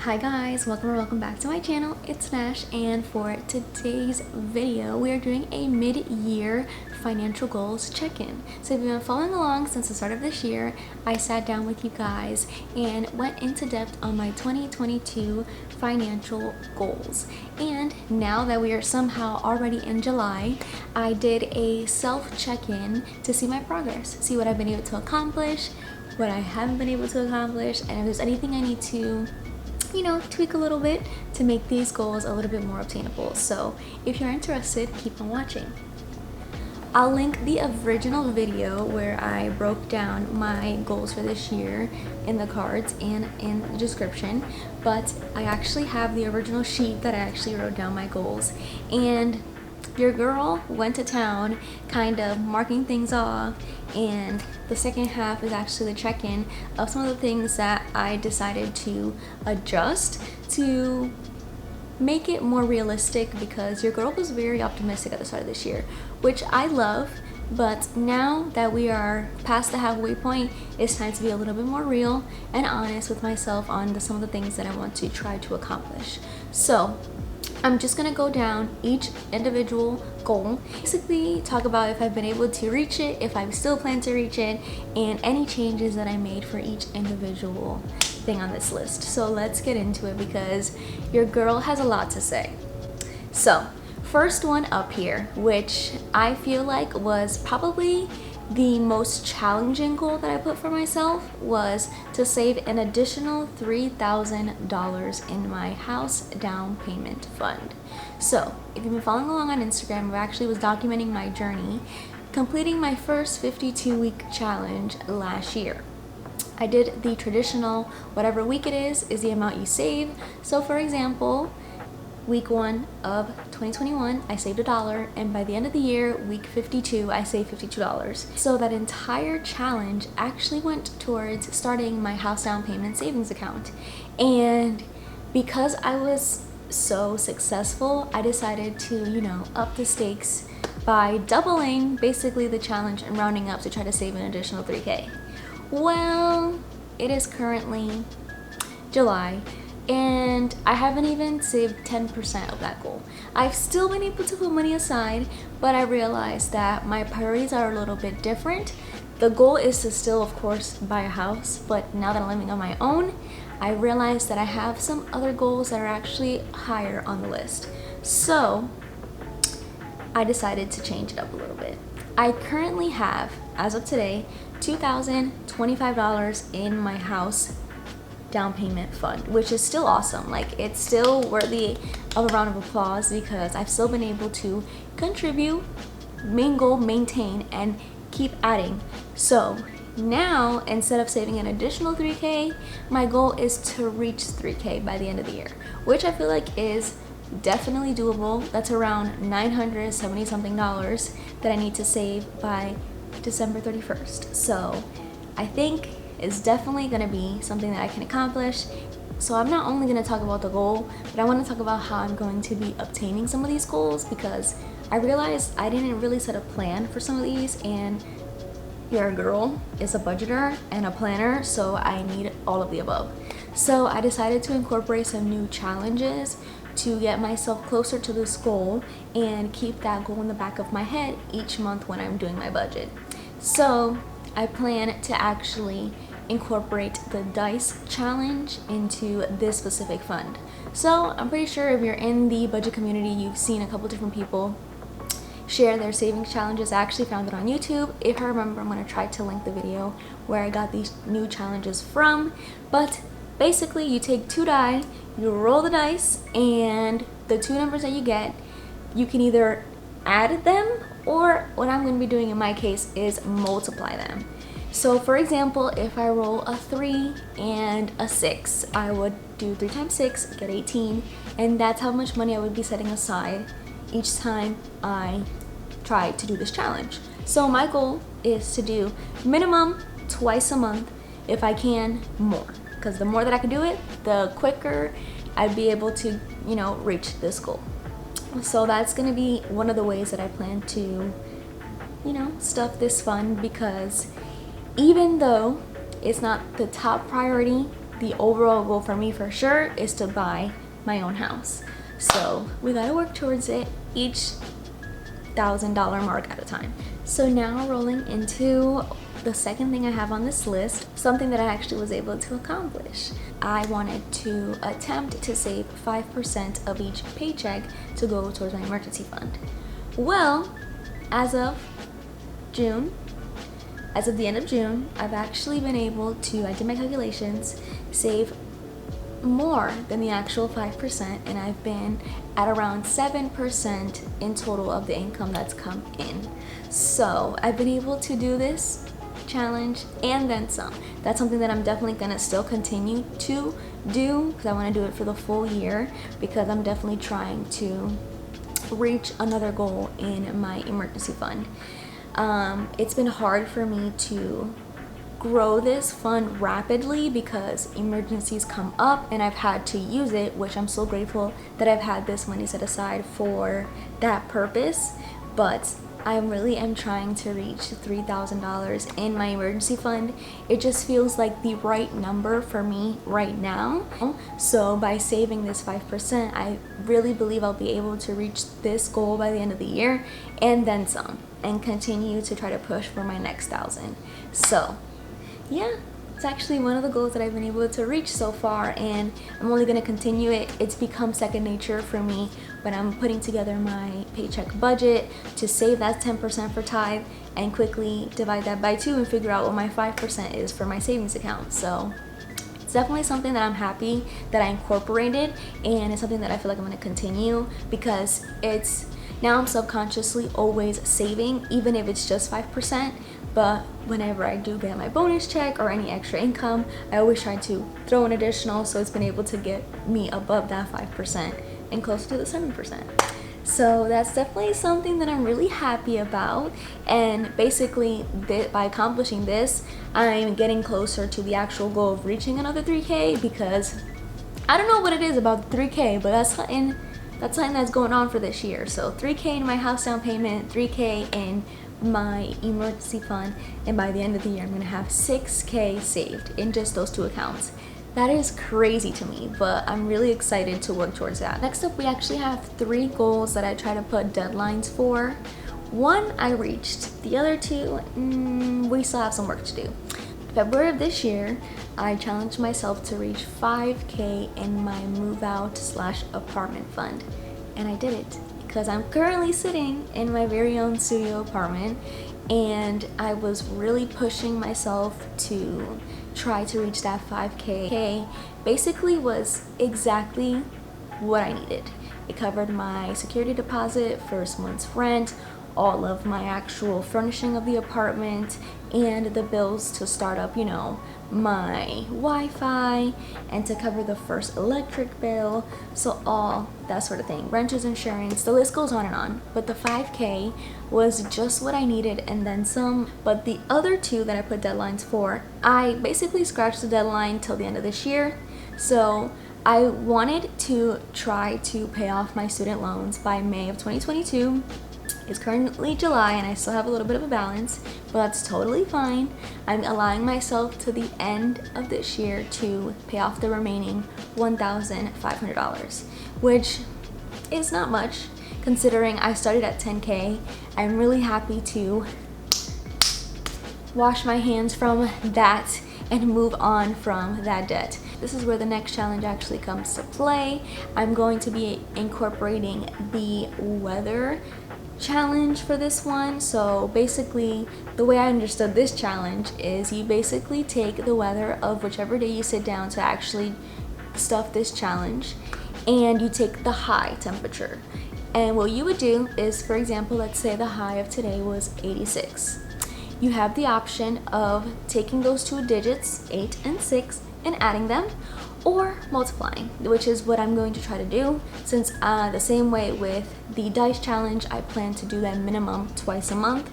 Hi guys, welcome or welcome back to my channel. It's Nash, and for today's video we are doing a mid-year financial goals check-in. So if you've been following along since the start of this year, I sat down with you guys and went into depth on my 2022 financial goals. And now that we are somehow already in July, I did a self check-in to see my progress, see what I've been able to accomplish, what I haven't been able to accomplish, and if there's anything I need to tweak a little bit to make these goals a little bit more obtainable. So if you're interested, keep on watching. I'll link the original video where I broke down my goals for this year in the cards and in the description, but I actually have the original sheet that I actually wrote down my goals, and your girl went to town kind of marking things off, and the second half is actually the check-in of some of the things that I decided to adjust to make it more realistic, because your girl was very optimistic at the start of this year, which I love. But now that we are past the halfway point, it's time to be a little bit more real and honest with myself on some of the things that I want to try to accomplish. So I'm just gonna go down each individual goal, basically talk about if I've been able to reach it, if I still plan to reach it, and any changes that I made for each individual thing on this list. So let's get into it, because your girl has a lot to say. So first one up here, which I feel like was probably the most challenging goal that I put for myself, was to save an additional $3,000 in my house down payment fund. So if you've been following along on Instagram, I actually was documenting my journey, completing my first 52-week challenge last year. I did the traditional, whatever week it is the amount you save. So for example, week 1 of 2021, I saved $1, and by the end of the year, week 52, I saved $52. So that entire challenge actually went towards starting my house down payment savings account. And because I was so successful, I decided to, up the stakes by doubling basically the challenge and rounding up to try to save an additional $3K. Well, it is currently July, and I haven't even saved 10% of that goal. I've still been able to put money aside, but I realized that my priorities are a little bit different. The goal is to still, of course, buy a house, but now that I'm living on my own, I realized that I have some other goals that are actually higher on the list. So I decided to change it up a little bit. I currently have, as of today, $2,025 in my house down payment fund, which is still awesome. Like, it's still worthy of a round of applause, because I've still been able to contribute, main goal, maintain, and keep adding. So now, instead of saving an additional $3K, my goal is to reach $3K by the end of the year, which I feel like is definitely doable. That's around $970 something that I need to save by December 31st. So I think it's definitely going to be something that I can accomplish. So I'm not only going to talk about the goal, but I want to talk about how I'm going to be obtaining some of these goals, because I realized I didn't really set a plan for some of these, and your girl is a budgeter and a planner, so I need all of the above. So I decided to incorporate some new challenges to get myself closer to this goal and keep that goal in the back of my head each month when I'm doing my budget. So I plan to actually incorporate the dice challenge into this specific fund. So I'm pretty sure if you're in the budget community, you've seen a couple different people share their savings challenges. I actually found it on YouTube. If I remember, I'm going to try to link the video where I got these new challenges from. But basically, you take 2 die, you roll the dice, and the 2 numbers that you get, you can either add them, or what I'm going to be doing in my case is multiply them. So for example, if I roll a 3 and a 6, I would do 3 times 6, get 18, and that's how much money I would be setting aside each time I try to do this challenge. So my goal is to do minimum twice a month, if I can more, because the more that I can do it, the quicker I'd be able to, reach this goal. So that's going to be one of the ways that I plan to, stuff this fund, because even though it's not the top priority, the overall goal for me for sure is to buy my own house. So we gotta work towards it, each $1,000 mark at a time. So now rolling into the second thing I have on this list, something that I actually was able to accomplish. I wanted to attempt to save 5% of each paycheck to go towards my emergency fund. Well, as of the end of June, I've actually been able to, I did my calculations, save more than the actual 5%, and I've been at around 7% in total of the income that's come in. So I've been able to do this challenge and then some. That's something that I'm definitely gonna still continue to do, because I want to do it for the full year, because I'm definitely trying to reach another goal in my emergency fund. It's been hard for me to grow this fund rapidly because emergencies come up and I've had to use it, which I'm so grateful that I've had this money set aside for that purpose. But I really am trying to reach $3,000 in my emergency fund. It just feels like the right number for me right now. So by saving this 5%, I really believe I'll be able to reach this goal by the end of the year and then some, and continue to try to push for my next 1,000. So yeah, it's actually one of the goals that I've been able to reach so far, and I'm only going to continue it. It's become second nature for me when I'm putting together my paycheck budget to save that 10% for tithe and quickly divide that by 2 and figure out what my 5% is for my savings account. So it's definitely something that I'm happy that I incorporated, and it's something that I feel like I'm going to continue, because now I'm subconsciously always saving, even if it's just 5%. But whenever I do get my bonus check or any extra income, I always try to throw an additional, so it's been able to get me above that 5% and closer to the 7%. So that's definitely something that I'm really happy about. And basically, by accomplishing this, I'm getting closer to the actual goal of reaching another 3K, because I don't know what it is about the 3K, but that's something that's going on for this year. So 3K in my house down payment, 3K in my emergency fund, and by the end of the year I'm gonna have 6K saved in just those 2 accounts. That is crazy to me, but I'm really excited to work towards that. Next up, we actually have 3 goals that I try to put deadlines for. One I reached, the other 2 we still have some work to do. February of this year, I challenged myself to reach 5K in my move out / apartment fund, and I did it, because I'm currently sitting in my very own studio apartment, and I was really pushing myself to try to reach that 5K. Basically was exactly what I needed. It covered my security deposit, first month's rent, all of my actual furnishing of the apartment, and the bills to start up, my Wi-Fi, and to cover the first electric bill, so all that sort of thing, renter's insurance, the list goes on and on. But the 5K was just what I needed and then some. But the other 2 that I put deadlines for, I basically scratched the deadline till the end of this year. So I wanted to try to pay off my student loans by May of 2022. It's currently July and I still have a little bit of a balance, but that's totally fine. I'm allowing myself to the end of this year to pay off the remaining $1,500, which is not much considering I started at 10K. I'm really happy to wash my hands from that and move on from that debt. This is where the next challenge actually comes to play. I'm going to be incorporating the weather challenge for this one. So basically, the way I understood this challenge is you basically take the weather of whichever day you sit down to actually stuff this challenge, and you take the high temperature. And what you would do is, for example, let's say the high of today was 86. You have the option of taking those 2 digits, 8 and 6, and adding them, or multiplying, which is what I'm going to try to do, since the same way with the dice challenge, I plan to do that minimum twice a month.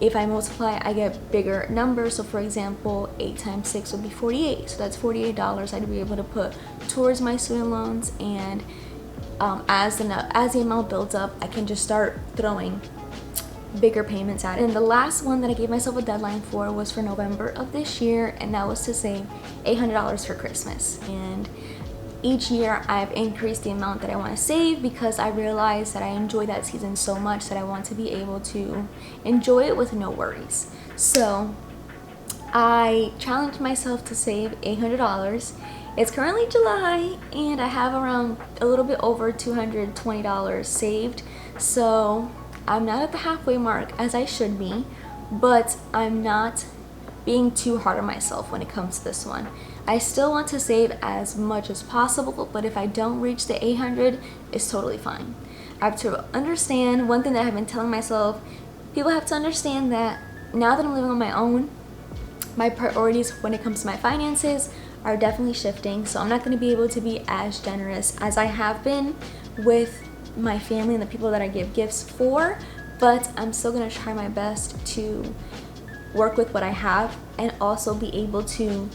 If I multiply, I get bigger numbers. So for example, 8 times 6 would be 48. So that's $48 I'd be able to put towards my student loans, and as the amount builds up, I can just start throwing bigger payments at it. And the last one that I gave myself a deadline for was for November of this year, and that was to save $800 for Christmas. And each year I've increased the amount that I want to save because I realize that I enjoy that season so much that I want to be able to enjoy it with no worries. So I challenged myself to save $800. It's currently July and I have around a little bit over $220 saved. So I'm not at the halfway mark as I should be, but I'm not being too hard on myself when it comes to this one. I still want to save as much as possible, but if I don't reach the 800, it's totally fine. I have to understand one thing that I've been telling myself, people have to understand that now that I'm living on my own, my priorities when it comes to my finances are definitely shifting. So I'm not going to be able to be as generous as I have been with my family and the people that I give gifts for, but I'm still going to try my best to work with what I have and also be able to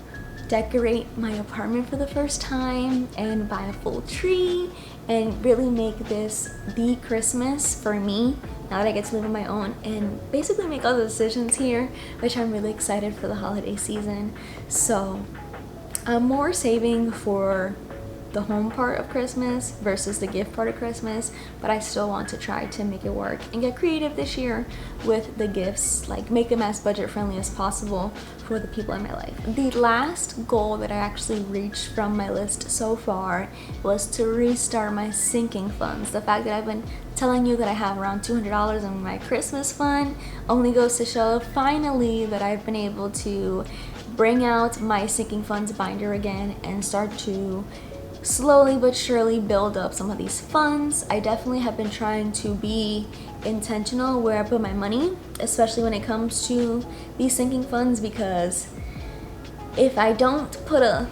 decorate my apartment for the first time and buy a full tree and really make this the Christmas for me now that I get to live on my own and basically make all the decisions here, which I'm really excited for the holiday season. So I'm more saving for the home part of Christmas versus the gift part of Christmas, but I still want to try to make it work and get creative this year with the gifts, like make them as budget friendly as possible for the people in my life. The last goal that I actually reached from my list so far was to restart my sinking funds. The fact that I've been telling you that I have around $200 in my Christmas fund only goes to show finally that I've been able to bring out my sinking funds binder again and start to slowly but surely build up some of these funds. I definitely have been trying to be intentional where I put my money, especially when it comes to these sinking funds, because if I don't put a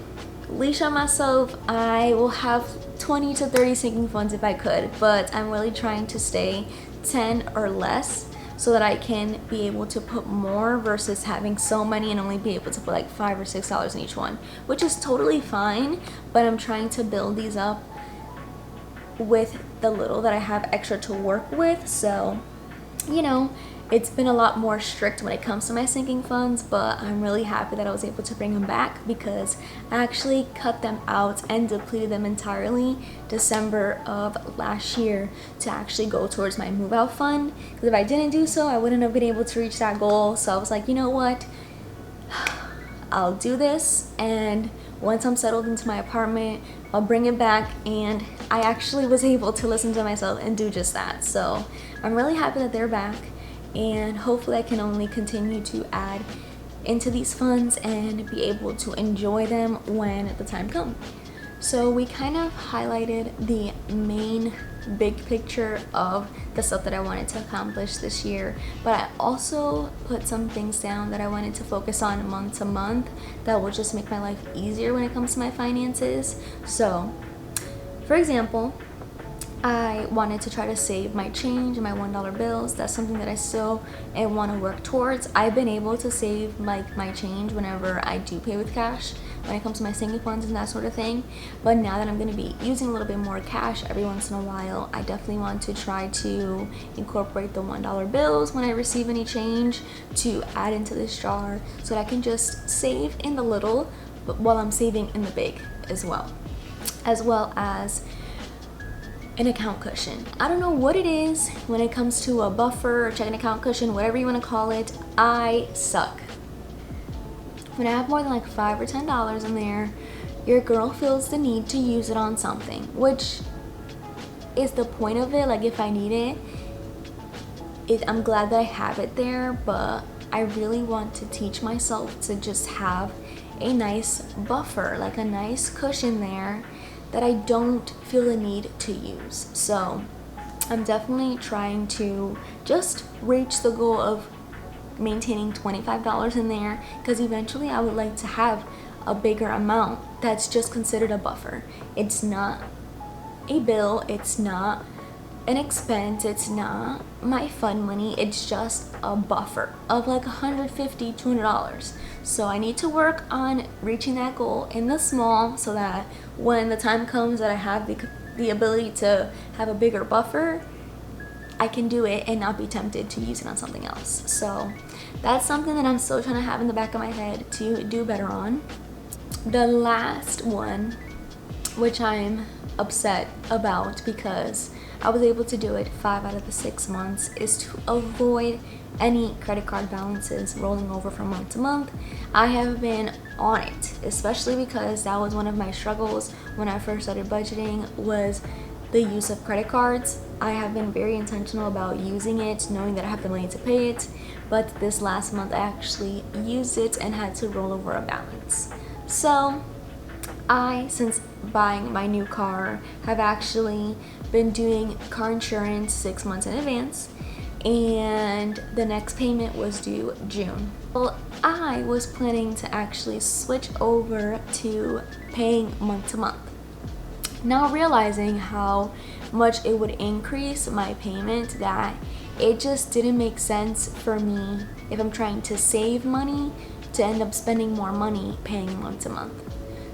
leash on myself, I will have 20 to 30 sinking funds if I could, but I'm really trying to stay 10 or less so that I can be able to put more versus having so many and only be able to put like $5 or $6 in each one, which is totally fine, but I'm trying to build these up with the little that I have extra to work with. So, you know, it's been a lot more strict when it comes to my sinking funds, but I'm really happy that I was able to bring them back because I actually cut them out and depleted them entirely December of last year to actually go towards my move out fund, because if I didn't do so, I wouldn't have been able to reach that goal. So I was like, you know what, I'll do this, and once I'm settled into my apartment, I'll bring it back. And I actually was able to listen to myself and do just that. So I'm really happy that they're back, and hopefully I can only continue to add into these funds and be able to enjoy them when the time comes. So we kind of highlighted the main big picture of the stuff that I wanted to accomplish this year, but I also put some things down that I wanted to focus on month to month that will just make my life easier when it comes to my finances. So for example, I wanted to try to save my change and my $1 bills. That's something that I still want to work towards. I've been able to save like my change whenever I do pay with cash when it comes to my sinking funds and that sort of thing. But now that I'm going to be using a little bit more cash every once in a while, I definitely want to try to incorporate the $1 bills when I receive any change to add into this jar so that I can just save in the little but while I'm saving in the big as well as an account cushion. I don't know what it is when it comes to a buffer or checking account cushion, whatever you want to call it. I suck. When I have more than like $5 or $10 in there, your girl feels the need to use it on something, which is the point of it. Like if I need it, I'm glad that I have it there, but I really want to teach myself to just have a nice buffer, like a nice cushion there that I don't feel the need to use. So I'm definitely trying to just reach the goal of maintaining $25 in there, because eventually I would like to have a bigger amount that's just considered a buffer. It's not a bill, it's not an expense, it's not my fun money, it's just a buffer of like $150, $200. So I need to work on reaching that goal in the small so that when the time comes that I have the ability to have a bigger buffer, I can do it and not be tempted to use it on something else. So that's something that I'm still trying to have in the back of my head to do better on. The last one, which I'm upset about because I was able to do it 5 out of the 6 months, is to avoid any credit card balances rolling over from month to month. I have been on it, especially because that was one of my struggles when I first started budgeting, was the use of credit cards. I have been very intentional about using it, knowing that I have the money to pay it, but this last month I actually used it and had to roll over a balance. So since buying my new car, have actually been doing car insurance 6 months in advance, and the next payment was due June. Well, I was planning to actually switch over to paying month to month. Now realizing how much it would increase my payment, that it just didn't make sense for me, if I'm trying to save money, to end up spending more money paying month to month.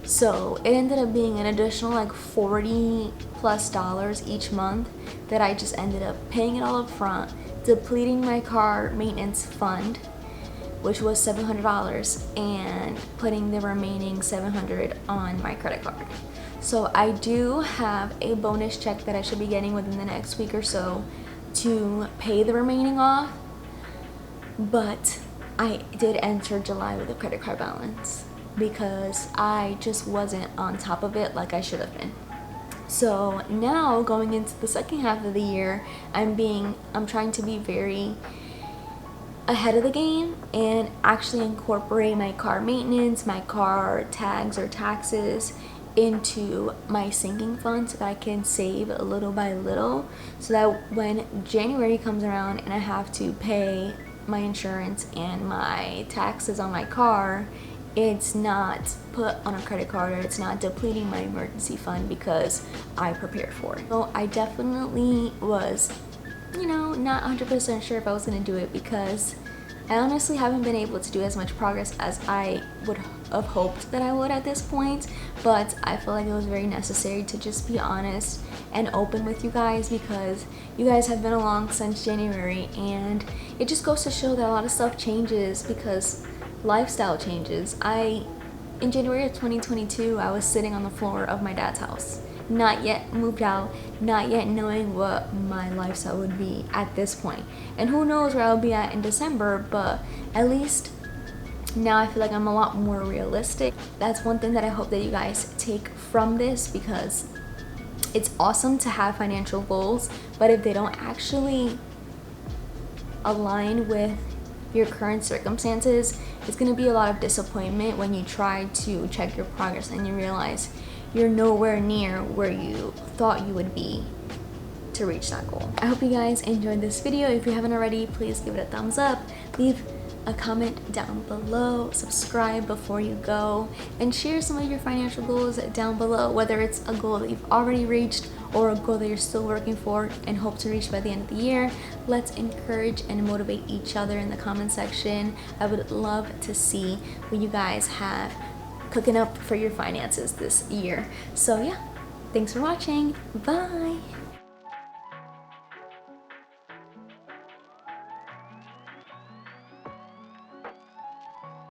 So it ended up being an additional like $40+ each month that I just ended up paying it all up front, depleting my car maintenance fund, which was $700, and putting the remaining $700 on my credit card. So I do have a bonus check that I should be getting within the next week or so to pay the remaining off, but I did enter July with a credit card balance because I just wasn't on top of it like I should have been. So now going into the second half of the year, I'm trying to be very ahead of the game and actually incorporate my car maintenance, my car tags or taxes into my sinking fund so that I can save little by little, so that when January comes around and I have to pay my insurance and my taxes on my car, it's not put on a credit card, or it's not depleting my emergency fund because I prepared for it. So I definitely was, not 100% sure if I was gonna do it, because I honestly haven't been able to do as much progress as I would have hoped that I would at this point, but I feel like it was very necessary to just be honest and open with you guys, because you guys have been along since January, and it just goes to show that a lot of stuff changes because lifestyle changes. In January of 2022, I was sitting on the floor of my dad's house, not yet moved out, not yet knowing what my lifestyle would be at this point. And who knows where I'll be at in December, but at least now I feel like I'm a lot more realistic. That's one thing that I hope that you guys take from this, because it's awesome to have financial goals, but if they don't actually align with your current circumstances, it's going to be a lot of disappointment when you try to check your progress and you realize you're nowhere near where you thought you would be to reach that goal. I hope you guys enjoyed this video. If you haven't already, please give it a thumbs up, leave a comment down below, subscribe before you go, and share some of your financial goals down below, whether it's a goal that you've already reached or a goal that you're still working for and hope to reach by the end of the year. Let's encourage and motivate each other in the comment section. I would love to see what you guys have cooking up for your finances this year. So yeah, thanks for watching. Bye.